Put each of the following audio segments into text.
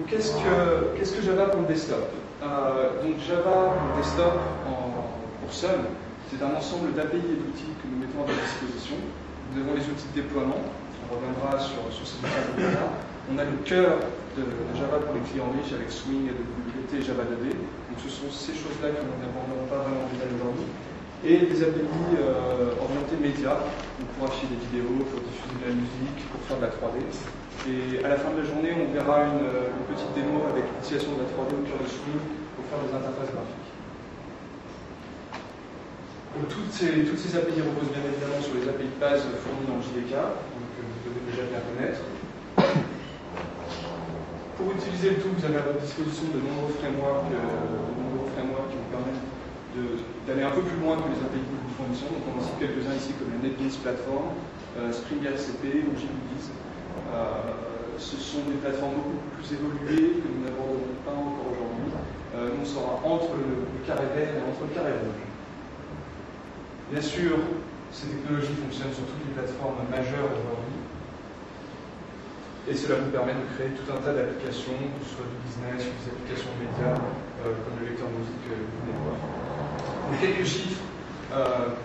Donc qu'est-ce que Java pour le desktop? Donc Java pour le desktop pour Sun, c'est un ensemble d'API et d'outils que nous mettons à votre disposition. Nous avons les outils de déploiement, on reviendra sur ces outils-là. On a le cœur de Java pour les clients riches avec Swing, AWT et Java DB. Donc ce sont ces choses-là que nous n'aborderons pas vraiment en détail aujourd'hui. Et des API orientés médias, donc pour acheter des vidéos, pour diffuser de la musique, pour faire de la 3D. Et à la fin de la journée, on verra une petite démo avec l'utilisation de la 3D au cœur de Swing pour faire des interfaces graphiques. Donc, toutes ces API reposent bien évidemment sur les API de base fournies dans le JDK, donc vous devez déjà bien connaître. Pour utiliser le tout, vous avez à votre disposition de nombreux frameworks qui vous permettent d'aller un peu plus loin que les API que nous fournissons. Donc on en cite quelques-uns ici comme la NetBeans Platform, Spring RCP ou JBeans. Ce sont des plateformes beaucoup plus évoluées que nous n'aborderons pas encore aujourd'hui. Nous, on sera entre le carré vert et entre le carré rouge. Bien sûr, ces technologies fonctionnent sur toutes les plateformes majeures aujourd'hui. Et cela vous permet de créer tout un tas d'applications, que ce soit du business ou des applications médias, comme le lecteur de musique que vous venez de voir. Donc, quelques chiffres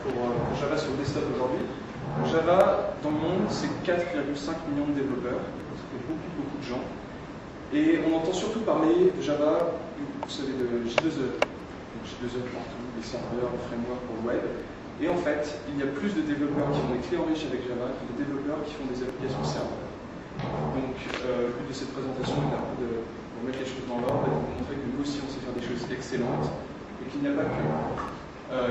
pour Java sur le desktop aujourd'hui. Java, dans le monde, c'est 4,5 millions de développeurs. Ça fait beaucoup de gens. Et on entend surtout parler de Java, vous savez, de J2E. Donc J2E partout, les serveurs, les frameworks pour le web. Et en fait, il y a plus de développeurs qui font des clients riches avec Java que de développeurs qui font des applications serveurs. Donc, le but de cette présentation est un peu de remettre les choses dans l'ordre et de vous montrer que nous aussi on sait faire des choses excellentes et qu'il n'y a pas que.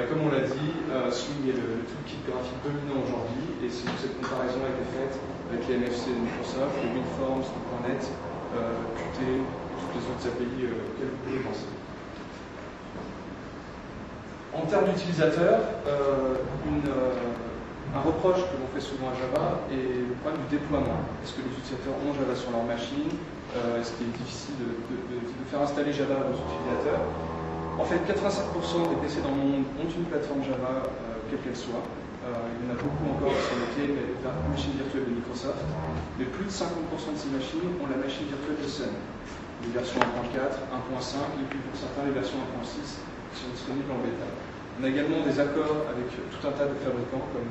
Comme on l'a dit, Swing est le toolkit graphique dominant aujourd'hui et cette comparaison a été faite avec les MFC de Microsoft, les WinForms, .NET, Qt et toutes les autres API auxquelles vous pouvez penser. En termes d'utilisateurs, un reproche que l'on fait souvent à Java est le problème du déploiement. Est-ce que les utilisateurs ont Java sur leur machine? Est-ce qu'il est difficile de faire installer Java à vos utilisateurs? En fait, 87% des PC dans le monde ont une plateforme Java, quelle qu'elle soit. Il y en a beaucoup encore qui sont bloqués vers la machine virtuelle de Microsoft. Mais plus de 50% de ces machines ont la machine virtuelle de Sun. Les versions 1.4, 1.5 et puis pour certains les versions 1.6 qui sont disponibles en bêta. On a également des accords avec tout un tas de fabricants comme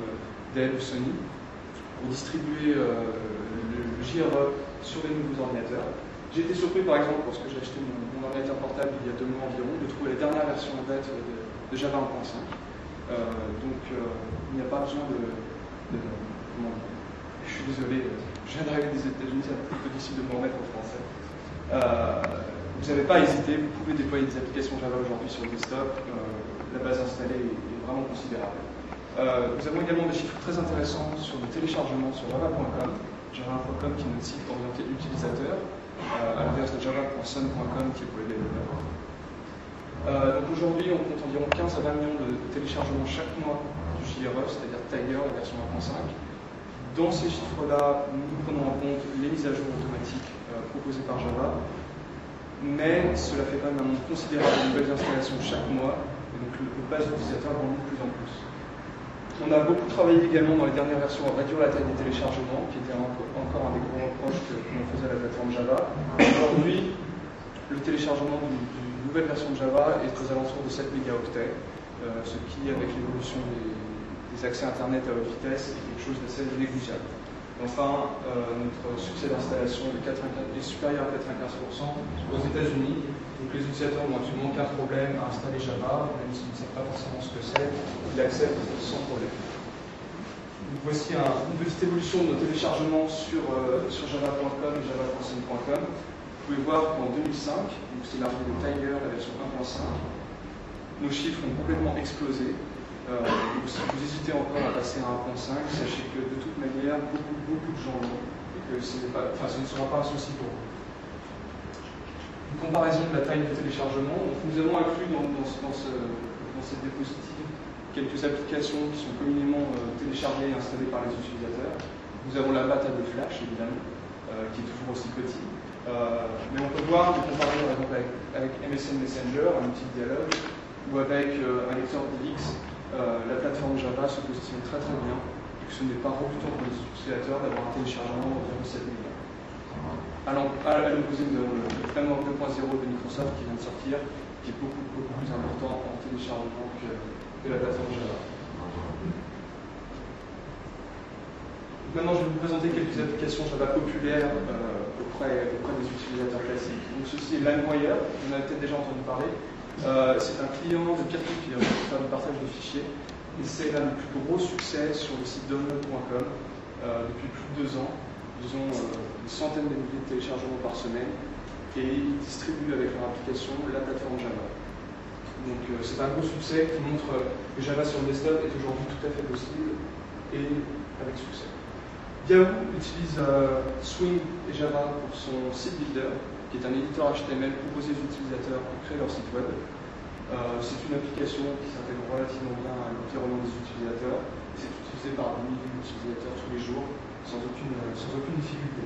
Dell ou Sony pour distribuer le JRE sur les nouveaux ordinateurs. J'ai été surpris par exemple lorsque j'ai acheté mon ordinateur portable il y a 2 mois environ de trouver la dernière version en fait de Java 1.5. Donc il n'y a pas besoin de je suis désolé, je viens d'arriver des États-Unis, c'est un peu difficile de me remettre en français. Vous n'avez pas hésité, vous pouvez déployer des applications Java aujourd'hui sur le desktop. La base installée est vraiment considérable. Nous avons également des chiffres très intéressants sur le téléchargement sur java.com, java.com qui est notre site orienté utilisateur, à l'inverse de java.sun.com qui est pour les développeurs. Donc aujourd'hui, on compte environ 15 à 20 millions de téléchargements chaque mois du JRE, c'est-à-dire Tiger, la version 1.5. Dans ces chiffres-là, nous prenons en compte les mises à jour automatiques proposées par Java, mais cela fait quand même un nombre considérable de nouvelles installations chaque mois, et donc le base d'utilisateurs grandit de plus en plus. On a beaucoup travaillé également dans les dernières versions à réduire la taille des téléchargements, qui était encore un des gros reproches que l'on faisait à la plateforme Java. Aujourd'hui, le téléchargement d'une nouvelle version de Java est aux alentours de 7 mégaoctets, ce qui, avec l'évolution des accès Internet à haute vitesse, est quelque chose d'assez négligeable. Enfin, notre succès d'installation est supérieur à 95% aux États-Unis. Donc les utilisateurs n'ont absolument aucun problème à installer Java, même s'ils ne savent pas forcément ce que c'est, ils l'acceptent sans problème. Donc voici une petite évolution de nos téléchargements sur java.com et java.sun.com. Vous pouvez voir qu'en 2005, donc c'est l'arrivée de Tiger, la version 1.5, nos chiffres ont complètement explosé. Donc si vous hésitez encore à passer à 1.5, sachez que de toute manière, beaucoup de gens l'ont et que ce ne sera pas un souci pour vous. Une comparaison de la taille de téléchargement. Donc, nous avons inclus dans cette diapositive quelques applications qui sont communément téléchargées et installées par les utilisateurs. Nous avons la base de Flash, évidemment, qui est toujours aussi petit. Mais on peut voir des comparaisons par exemple avec MSN Messenger, un outil de dialogue, ou avec un lecteur DX. La plateforme Java se positionne très bien et que ce n'est pas rebutant pour les utilisateurs d'avoir un téléchargement de 7 mégas. À l'opposé de le framework 2.0 de Microsoft qui vient de sortir, qui est beaucoup plus important en téléchargement que la plateforme Java. Maintenant, je vais vous présenter quelques applications Java populaires auprès des utilisateurs classiques. Donc, ceci est LimeWire, vous en avez peut-être déjà entendu parler. C'est un client de peer-to-peer pour faire du partage de fichiers. Et c'est l'un des plus gros succès sur le site download.com depuis plus de 2 ans. Ils ont des centaines de milliers de téléchargements par semaine et ils distribuent avec leur application la plateforme Java. Donc c'est un gros succès qui montre que Java sur le desktop est aujourd'hui tout à fait possible et avec succès. Yahoo utilise Swing et Java pour son site builder, qui est un éditeur HTML proposé aux utilisateurs pour créer leur site web. C'est une application qui s'intègre relativement bien à l'environnement des utilisateurs. C'est utilisé par des milliers d'utilisateurs tous les jours, sans aucune difficulté.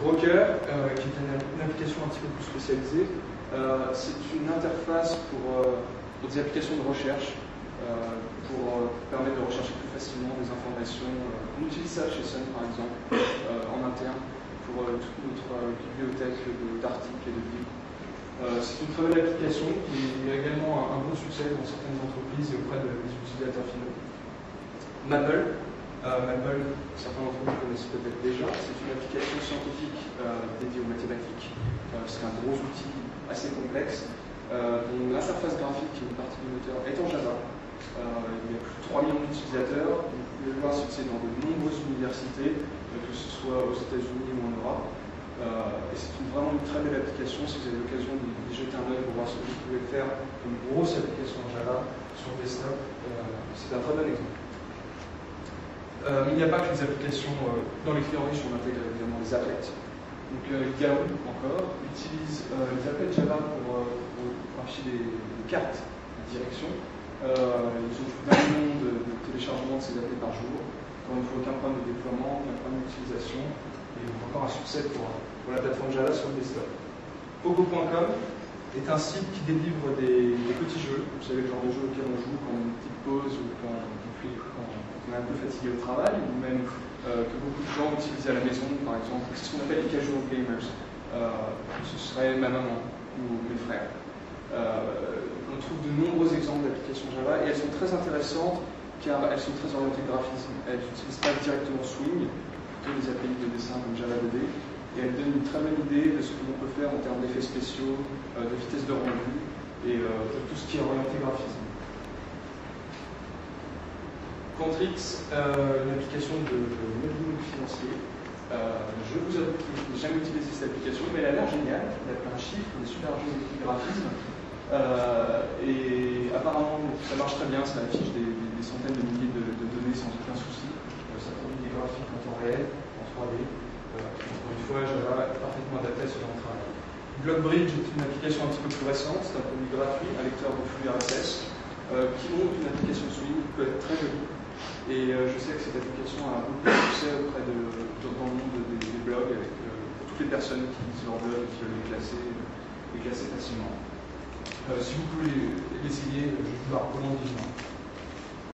Broker, qui est une application un petit peu plus spécialisée, c'est une interface pour des applications de recherche, pour permettre de rechercher plus facilement des informations. On utilise ça chez Sun, par exemple, en interne, pour toute notre bibliothèque d'articles et de livres. C'est une très belle application qui a également un bon succès dans certaines entreprises et auprès des utilisateurs finaux. Maple, certains d'entre vous connaissent peut-être déjà, c'est une application scientifique dédiée aux mathématiques. C'est un gros outil assez complexe, dont l'interface graphique et une partie du moteur est en Java. Il y a plus de 3 millions d'utilisateurs. Vous pouvez voir succès dans de nombreuses universités, que ce soit aux États-Unis ou en Europe. Et c'est vraiment une très belle application. Si vous avez l'occasion d'y jeter un œil pour voir ce que vous pouvez faire une grosse application en Java sur desktop, c'est un très bon exemple. Mais il n'y a pas que les applications dans les clients riches, on intègre évidemment les applets. Donc Yahoo encore utilise les applets Java pour afficher des cartes de direction. Ils ont plus d'1 million de téléchargements de ces appels par jour. Encore une fois, aucun problème de déploiement, aucun problème d'utilisation. Et encore un succès pour la plateforme Java sur le desktop. Pogo.com est un site qui délivre des petits jeux. Vous savez, le genre de jeu auquel on joue quand on a une petite pause ou quand on est un peu fatigué au travail, ou même que beaucoup de gens utilisent à la maison, par exemple. C'est ce qu'on appelle les casual gamers. Ce serait ma maman ou mes frères. On trouve de nombreux exemples d'applications Java et elles sont très intéressantes car elles sont très orientées graphisme. Elles n'utilisent pas directement Swing, plutôt des API de dessin comme JavaDB, et elles donnent une très bonne idée de ce que l'on peut faire en termes d'effets spéciaux, de vitesse de rendu et de tout ce qui est orienté graphisme. Contrix, une application de modeling financier. Je vous avoue que je n'ai jamais utilisé cette application, mais elle a l'air géniale. Il y a plein de chiffres, des super jeux de graphisme. Et apparemment, ça marche très bien, ça affiche des centaines de milliers de données sans aucun souci. Ça produit des graphiques en temps réel, en 3D. Encore une fois, Java est parfaitement adapté à ce genre de travail. Blockbridge est une application un petit peu plus récente, c'est un produit gratuit, un lecteur de flux RSS, qui montre une application Swing qui peut être très jolie. Et je sais que cette application a beaucoup de succès dans le monde des blogs, avec toutes les personnes qui lisent leur blog et qui veulent les classer facilement. Si vous pouvez l'essayer, je vous la recommande vivement.